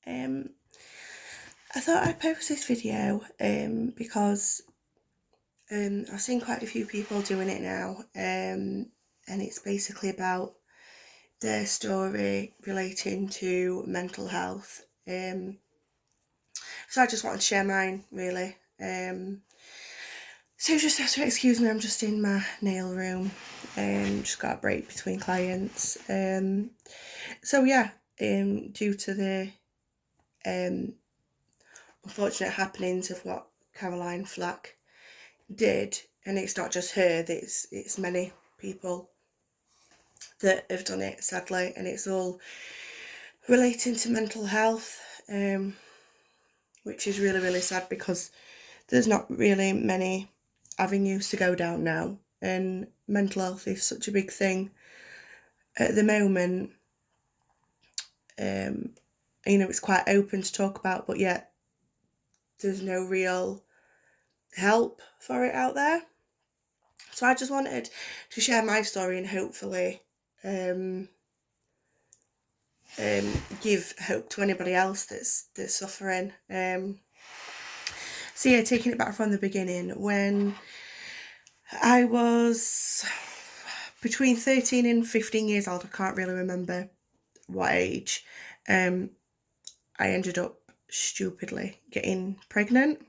Um, I thought I'd post this video because I've seen quite a few people doing it now, and it's basically about their story relating to mental health. So I just wanted to share mine, really. So just have to excuse me, I'm just in my nail room. Just got a break between clients. So yeah, due to the um, unfortunate happenings of what Caroline Flack did, and it's not just her, it's many people that have done it, sadly, and it's all relating to mental health, which is really, really sad because there's not really many avenues to go down now, and mental health is such a big thing at the moment. It's quite open to talk about, but yet there's no real help for it out there. So I just wanted to share my story and hopefully give hope to anybody else that's suffering. So yeah, taking it back from the beginning, when I was between 13 and 15 years old, I can't really remember what age, I ended up stupidly getting pregnant.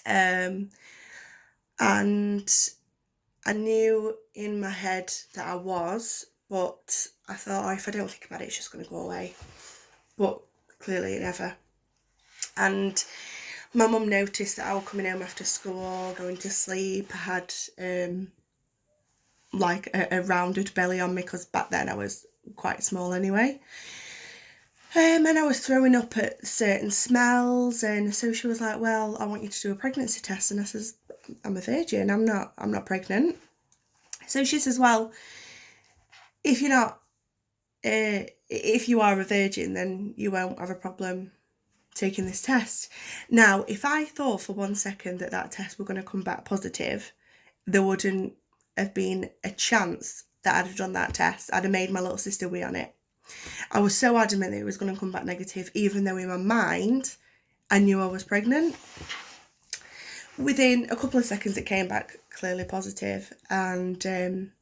And I knew in my head that I was, but I thought, oh, if I don't think about it, it's just going to go away. But clearly it never. And my mum noticed that I was coming home after school, going to sleep. I had like a rounded belly on me because back then I was quite small anyway. And I was throwing up at certain smells, and so she was like, well, I want you to do a pregnancy test. And I says, I'm a virgin, I'm not pregnant. So she says, well, if you're not, if you are a virgin, then you won't have a problem taking this test. Now, if I thought for 1 second that that test were going to come back positive, there wouldn't have been a chance that I'd have done that test. I'd have made my little sister wee on it. I was so adamant that it was going to come back negative, even though in my mind I knew I was pregnant. Within a couple of seconds, it came back clearly positive, and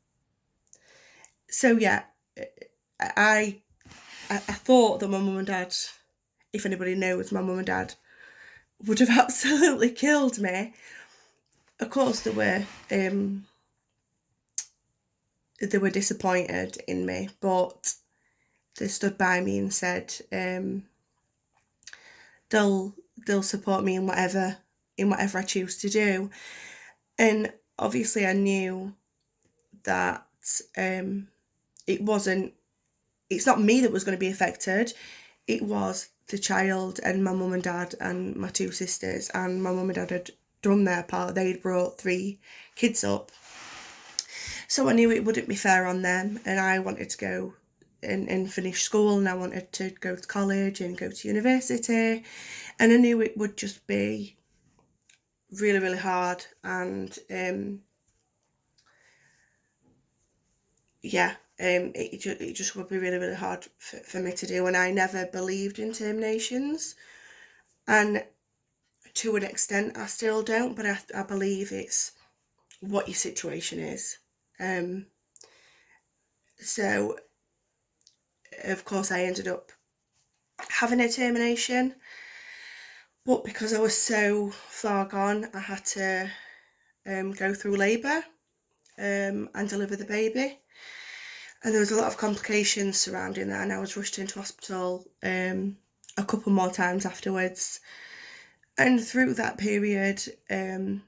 so yeah, I thought that my mum and dad, if anybody knows my mum and dad, would have absolutely killed me. Of course, they were disappointed in me, but they stood by me and said they'll support me in whatever I choose to do. And obviously, I knew that it's not me that was going to be affected. It was the child and my mum and dad and my two sisters, and my mum and dad had done their part. They'd brought 3 kids up. So I knew it wouldn't be fair on them, and I wanted to go and finish school, and I wanted to go to college and go to university, and I knew it would just be really, really hard, and it just would be really, really hard for me to do, and I never believed in terminations, and to an extent I still don't, but I believe it's what your situation is. So of course I ended up having a termination, but because I was so far gone, I had to go through labour and deliver the baby. And there was a lot of complications surrounding that, and I was rushed into hospital a couple more times afterwards. And through that period, I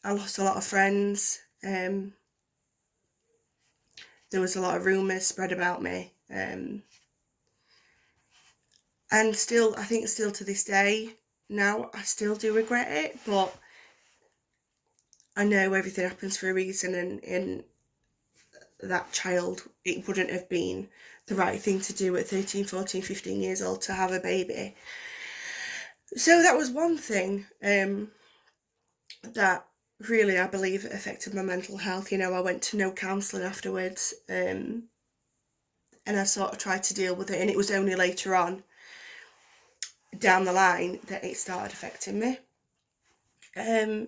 lost a lot of friends. There was a lot of rumours spread about me. And still, I think still to this day, now I still do regret it, but I know everything happens for a reason, and in that child, it wouldn't have been the right thing to do at 13, 14, 15 years old to have a baby. So that was one thing that really, I believe, affected my mental health. I went to no counselling afterwards, and and I sort of tried to deal with it, and it was only later on down the line that it started affecting me. So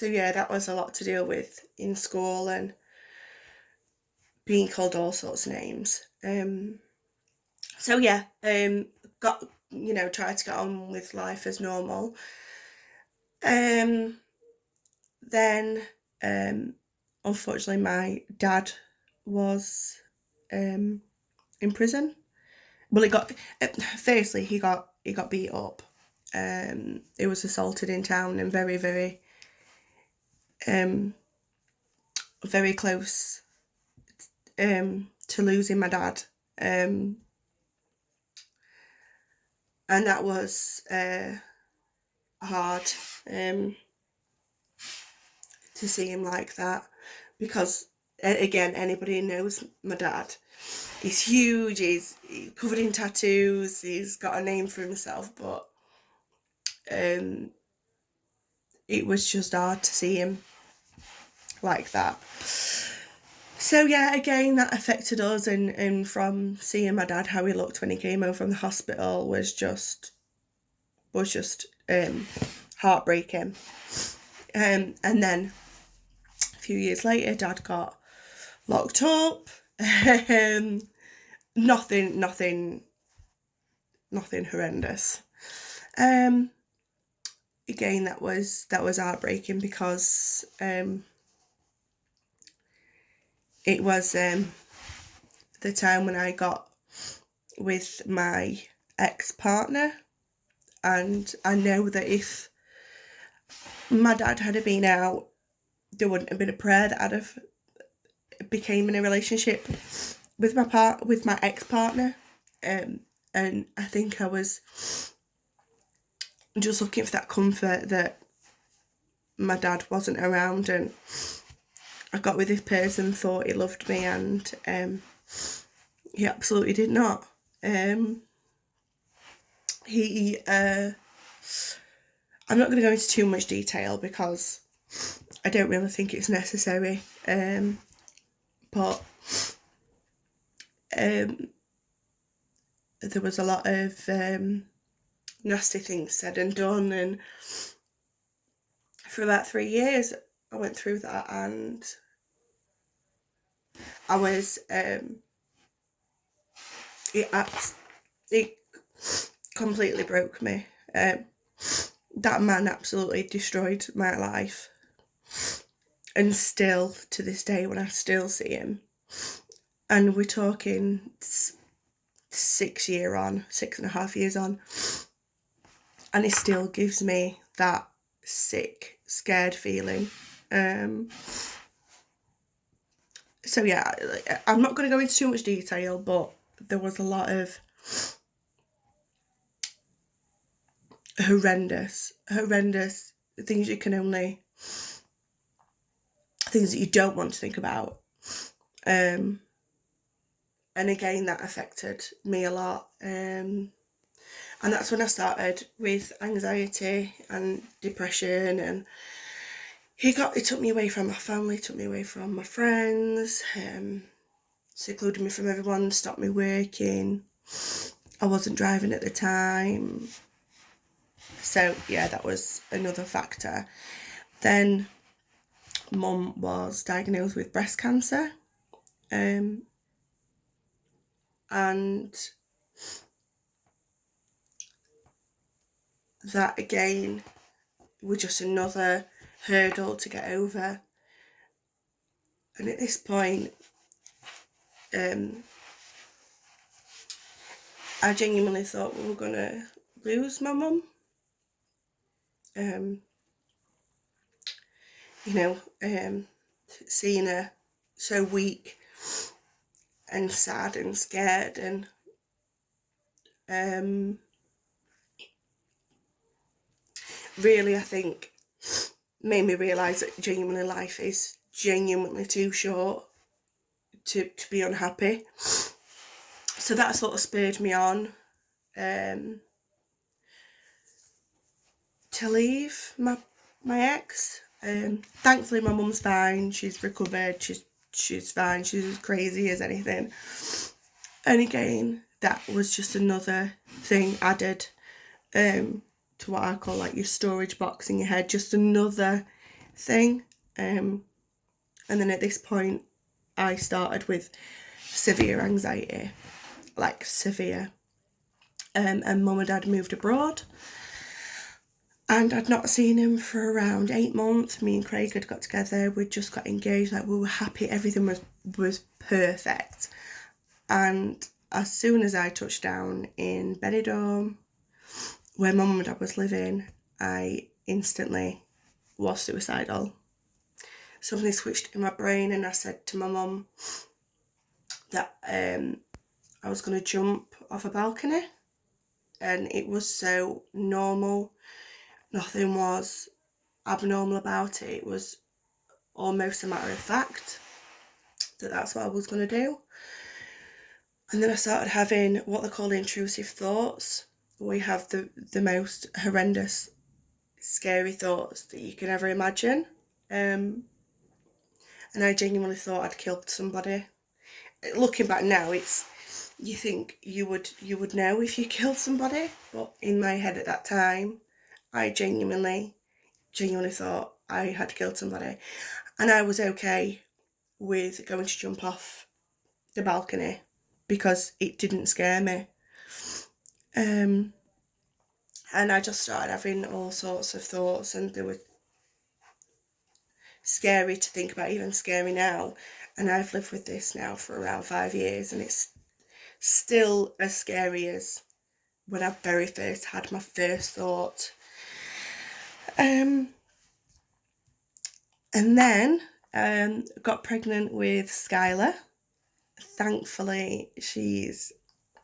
yeah, that was a lot to deal with in school and being called all sorts of names. So yeah, got, tried to get on with life as normal. Then, unfortunately, my dad was in prison. Well, firstly, he got beat up. He was assaulted in town, and very, very, very close to losing my dad. And that was hard to see him like that, because again, anybody who knows my dad, he's huge, he's covered in tattoos, he's got a name for himself, but it was just hard to see him like that. So yeah, again, that affected us, and from seeing my dad, how he looked when he came home from the hospital was just heartbreaking. And then a few years later, Dad got locked up. Nothing horrendous. Again, that was heartbreaking, because it was the time when I got with my ex-partner, and I know that if my dad had been out, there wouldn't have been a prayer that I'd have became in a relationship with my ex-partner. And I think I was just looking for that comfort that my dad wasn't around, and I got with this person, thought he loved me, and he absolutely did not. I'm not going to go into too much detail because I don't really think it's necessary, but there was a lot of nasty things said and done, and for about 3 years I went through that, and I was it completely broke me. That man absolutely destroyed my life, and still to this day, when I still see him, and we're talking 6.5 years on, and it still gives me that sick, scared feeling. So yeah, I'm not going to go into too much detail, but there was a lot of horrendous things things that you don't want to think about. And again, that affected me a lot. And that's when I started with anxiety and depression, and he took me away from my family, took me away from my friends, secluded me from everyone, stopped me working. I wasn't driving at the time. So yeah, that was another factor. Then Mum was diagnosed with breast cancer. And that again was just another hurdle to get over. And at this point, I genuinely thought we were going to lose my mum. Seeing her so weak and sad and scared, and really, I think, made me realise that genuinely life is genuinely too short to be unhappy. So that sort of spurred me on to leave my ex. Thankfully, my mum's fine. She's recovered. She's fine. She's as crazy as anything. And again, that was just another thing added to what I call like your storage box in your head, just another thing. And then at this point, I started with severe anxiety, like severe. And Mum and Dad moved abroad, and I'd not seen him for around 8 months. Me and Craig had got together, we'd just got engaged, like we were happy, everything was perfect. And as soon as I touched down in Benidorm, where Mum and Dad was living, I instantly was suicidal. Something switched in my brain, and I said to my mum that I was going to jump off a balcony, and it was so normal. Nothing was abnormal about it. It was almost a matter of fact that that's what I was going to do. And then I started having what they call intrusive thoughts. We have the most horrendous, scary thoughts that you can ever imagine. And I genuinely thought I'd killed somebody. Looking back now, you think you would know if you killed somebody, but in my head at that time, I genuinely thought I had killed somebody. And I was okay with going to jump off the balcony because it didn't scare me. And I just started having all sorts of thoughts, and they were scary to think about, even scary now. And I've lived with this now for around 5 years, and it's still as scary as when I very first had my first thought. And then got pregnant with Skylar. Thankfully, she's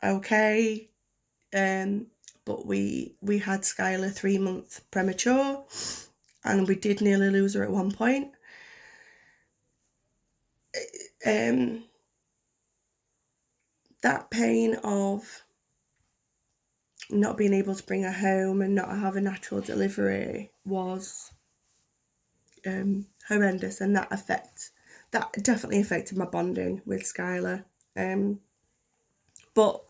okay. But we had Skylar 3 months premature, and we did nearly lose her at one point. That pain of not being able to bring her home and not have a natural delivery was horrendous, and that definitely affected my bonding with Skylar. But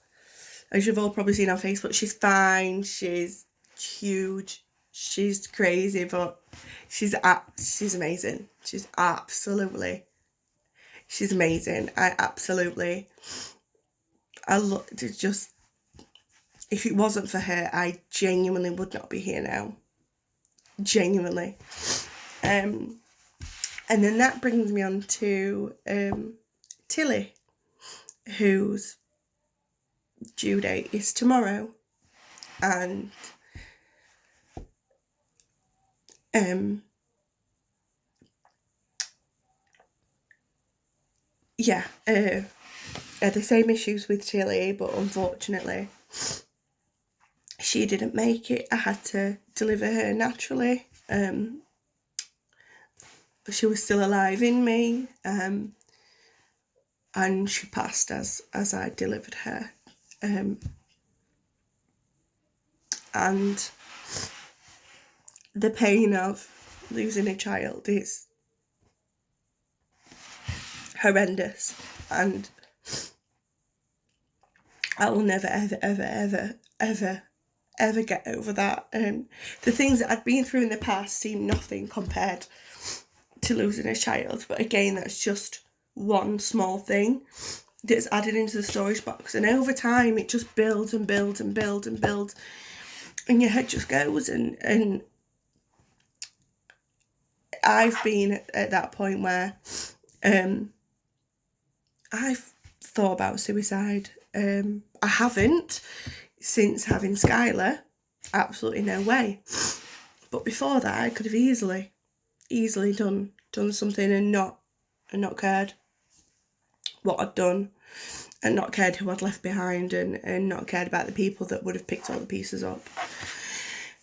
as you've all probably seen on Facebook, she's fine, she's huge, she's crazy, but she's amazing. She's amazing. If it wasn't for her, I genuinely would not be here now. Genuinely. And then that brings me on to Tilly, whose due date is tomorrow. And had the same issues with Tilly, but unfortunately she didn't make it. I had to deliver her naturally. She was still alive in me, and she passed as I delivered her. And the pain of losing a child is horrendous, and I will never, ever, ever, ever, ever, ever get over that. The things that I'd been through in the past seem nothing compared to losing a child. But again, that's just one small thing that's added into the storage box, and over time it just builds and builds and builds and builds, and your head just goes. And I've been at that point where I've thought about suicide. I haven't since having Skylar, absolutely no way. But before that, I could have easily done something and not cared what I'd done, and not cared who I'd left behind, and not cared about the people that would have picked all the pieces up.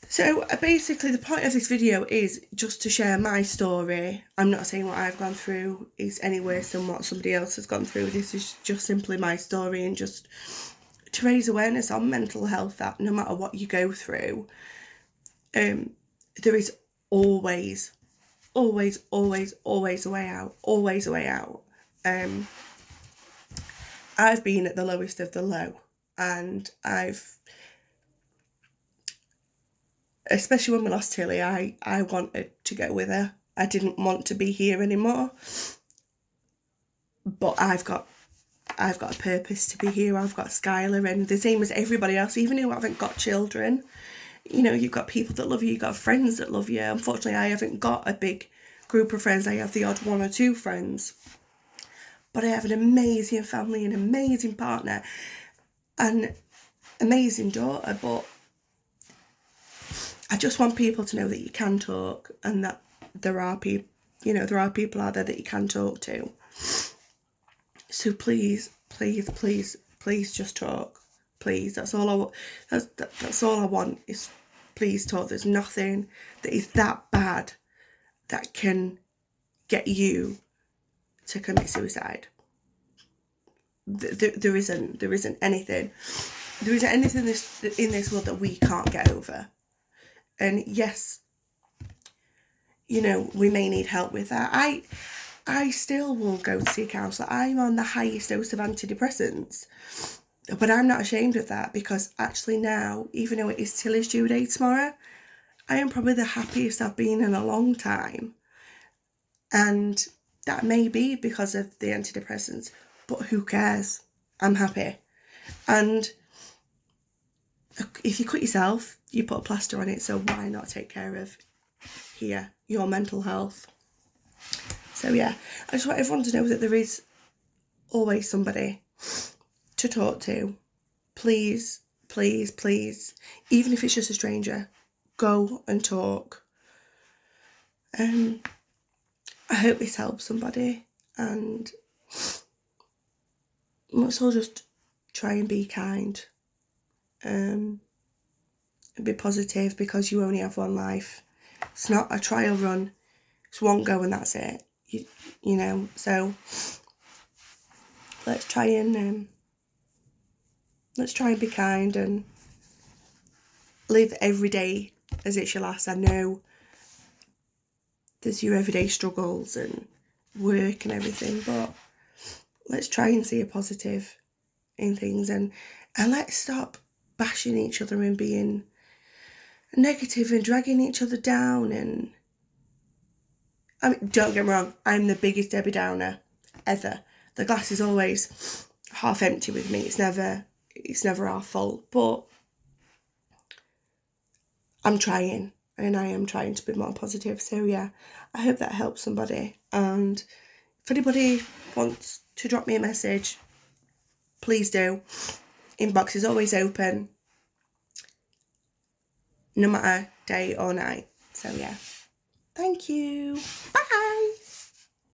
So basically the point of this video is just to share my story. I'm not saying what I've gone through is any worse than what somebody else has gone through. This is just simply my story, and just to raise awareness on mental health, that no matter what you go through, there is always a way out, always a way out. I've been at the lowest of the low, and especially when we lost Tilly, I wanted to go with her. I didn't want to be here anymore, but I've got a purpose to be here. I've got Skylar, and the same as everybody else, even who haven't got children. You know, you've got people that love you, you've got friends that love you. Unfortunately, I haven't got a big group of friends. I have the odd 1 or 2 friends. But I have an amazing family, an amazing partner, an amazing daughter. But I just want people to know that you can talk, and that there are people, there are people out there that you can talk to. So please, please, please, please just talk. Please, that's all I want is please talk. There's nothing that is that bad that can get you to commit suicide. There isn't anything. There isn't anything in this world that we can't get over. And yes, we may need help with that. I still will go to see a counsellor. I'm on the highest dose of antidepressants. But I'm not ashamed of that, because actually now, even though it is Tilly's due date tomorrow, I am probably the happiest I've been in a long time. And that may be because of the antidepressants, but who cares? I'm happy. And if you cut yourself, you put a plaster on it, so why not take care of your mental health? So yeah, I just want everyone to know that there is always somebody to talk to. Please, please, please, even if it's just a stranger, go and talk. I hope this helps somebody, and let's all just try and be kind, and be positive, because you only have one life. It's not a trial run. It's one go and that's it. So let's try and be kind and live every day as it's your last. I know there's your everyday struggles and work and everything, but let's try and see a positive in things, and let's stop bashing each other and being negative and dragging each other down. And I mean, don't get me wrong, I'm the biggest Debbie Downer ever. The glass is always half empty with me. It's never our fault, but I'm trying, and I am trying to be more positive. So yeah, I hope that helps somebody. And if anybody wants to drop me a message, please do. Inbox is always open, no matter day or night. So yeah, thank you. Bye.